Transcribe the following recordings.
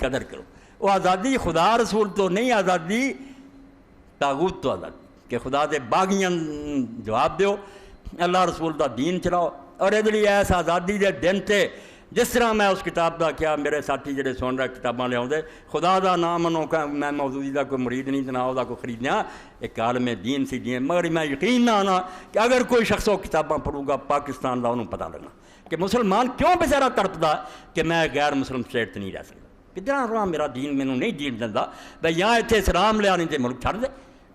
قدر کرو. وہ آزادی خدا رسول تو نہیں، آزادی طاغوت تو آزادی کہ خدا دے باغیاں جواب دیو، اللہ رسول دا دین چلاؤ. اور یہ جی ایس آزادی دے دن تے جس طرح میں اس کتاب دا کیا میرے ساتھی جڑے سن رہے کتاباں لے آؤندے، خدا دا نام منو کہ میں موضوعی دا کوئی مرید نہیں تنا دا کوئی خریدنا، ایک عالم دین سی دین. مگر میں یقین نہ آنا کہ اگر کوئی شخص وہ کتاباں پڑھوں گا پاکستان دا انہوں پتہ لگنا کہ مسلمان کیوں بیچارہ تڑپدا کہ میں غیر مسلم اسٹیٹ تے نہیں رہ سکتا. کتنا رہا میرا دین مینوں نہیں جین دیندا بھئی یہاں اتنے اسلام لیا نہیں تے ملک چھڑ دے.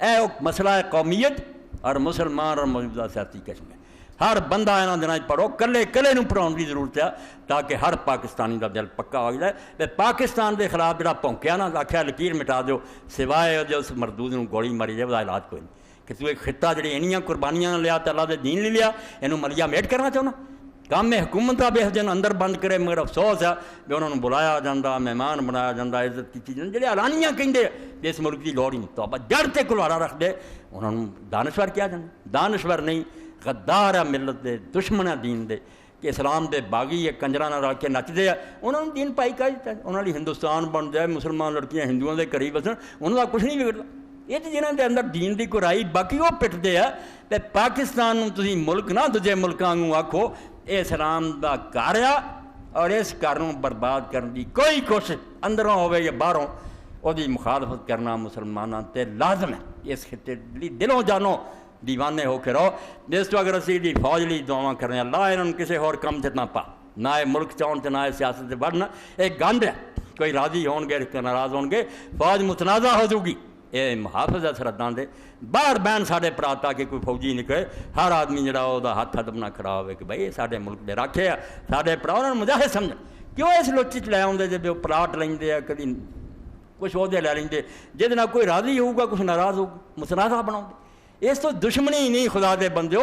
اے مسئلہ ہے قومیت اور مسلمان اور موجودہ سیاسی قسم ہے. ہر بندہ یہاں دنوں پڑھو، کلے کلے نوں پڑھاؤن کی ضرورت ہے تاکہ ہر پاکستانی دا دل پکا ہو جائے. تے پاکستان دے خلاف جڑا پونکیا نا آکھیا لکیر مٹا دیو، سوائے اس مردود نوں گولی ماری جائے وہ علاج کوئی نہیں. کہ تو ایک خطہ جڑی اینیاں قربانیاں لیا تے اللہ دے دین نہیں لیا، اینوں ملیا میٹ کرنا چاہنا. کام حکومت بے جن اندر بند کرے، مگر افسوس ہے کہ انہوں نے بلایا جاتا، مہمان بنایا جاتا، عزت کی چیزیں جڑے اعلانیہ کہندے اس ملک کی لوڑ ہی نہیں. تو جڑ تے کلوارا رکھ دے انہوں نے دانشور کیا جانا. دانشور نہیں، غدار ہے ملت دے، دشمن ہے دین دے کہ اسلام دے باغی ہے کنجراں نال رل کے نچدے ہیں. انہوں نے دین پائی کا دیتا ہے، انہوں نے ہندوستان بن جائے، مسلمان لڑکیاں ہندوؤں دے قریب بسن، انہوں کا کچھ نہیں بگڑتا. یہ تو جنہوں دے اندر دین دی کورائی باقی وہ پٹدے ہے. تے پاکستان تسی ملک نہ دوجے ملکاں نوں آکھو اے اسلام دا گھر ہے اور اس گھر نوں برباد کرن دی کوئی کوشش اندروں ہوے یا باہروں وہ دی مخالفت کرنا مسلماناں تے لازم ہے. اس خطے لی دلوں جانو دیوانے ہو کے رہو. جس تو اگر اسی دی فوج لی دعاواں کرنے اللہ انہوں کسی اور کم سے نہ پا، نہ ملک چاہن تے نہ سیاست سے بڑھنا. ایک گنڈ ہے، کوئی راضی ہون گے ناراض ہون گے، فوج متنازع ہو جائے گی. یہ محافظ ہے سرحداں دے، باہر بہن ساڈے پرا تاکہ کوئی فوجی نکلے ہر آدمی جڑا وہ ہاتھ ہدمنا کھڑا ہوئے کہ بھائی ساڈے ملک دے راکھے آ، ساڈے پرا انہوں نے مجاہد سمجھ. کیوں اس لوچی چ لے آؤندے جب وہ پلاٹ لیندے آ، کدی کچھ عہدے لے لیندے، جہد نہ کوئی راضی ہوگا کچھ ناراض ہوگا، متنازع بناؤ. اس تو دشمنی نہیں خدا دے بندیو.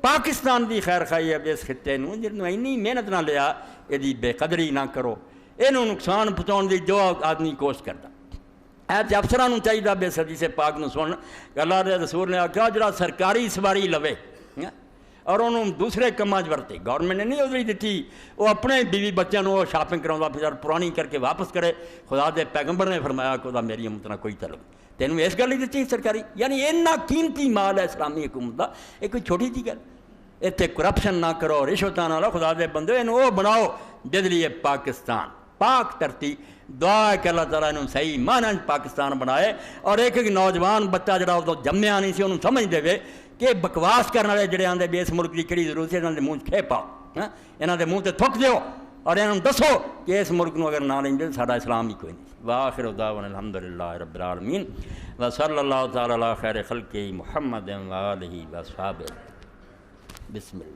پاکستان دی خیر خائی ہے اس خطے نوں جنوں اینی محنت نہ لیا، یہ بے قدری نہ کرو، اینوں نقصان پہنچاؤن دی جو آدمی کوشش کرتا. ایسے افسران نوں چاہیے بے حدیث پاک نوں سن اللہ دے رسول نے آخیا جڑا سرکاری سواری لوے اور انہوں دوسرے کاماں ورتے، گورنمنٹ نے نہیں ادھری دیتی، وہ اپنے بیوی بچوں وہ شاپنگ کراؤں پھر پرانی کر کے واپس کرے. خدا دے پیغمبر نے فرمایا کہ میری امت نہ کوئی تعلق تینوں اس گل ہی دیتی سرکاری. یعنی اتنا قیمتی مال ہے اسلامی حکومت کا، یہ کوئی چھوٹی جی گل. اتنے کرپشن نہ کرو، رشوتاں نہ لو. خدا دے بندے انہوں وہ بناؤ جد لیے پاکستان پاک ترتی. دعا ہے کہ اللہ تعالیٰ انہوں صحیح معنی پاکستان بنائے اور ایک ایک نوجوان بچہ جڑا ادو جمیا نہیں سی انہوں سمجھ دے کہ بکواس کرنے والے جڑے آندے بھی اس ملک کی کہڑی ضرورت ہے، انہوں نے منہ کھے پاؤ، انہوں نے منہ تے تھک دیو اور انہوں دسو کہ اس ملک نو اگر نہ لیں گے ساڈا اسلام ہی کوئی نہیں. وآخر دعوانا الحمدللہ رب العالمین وصلی اللہ تعالی علی خیر خلقہ محمد وآلہ وصحبہ. بسم اللہ.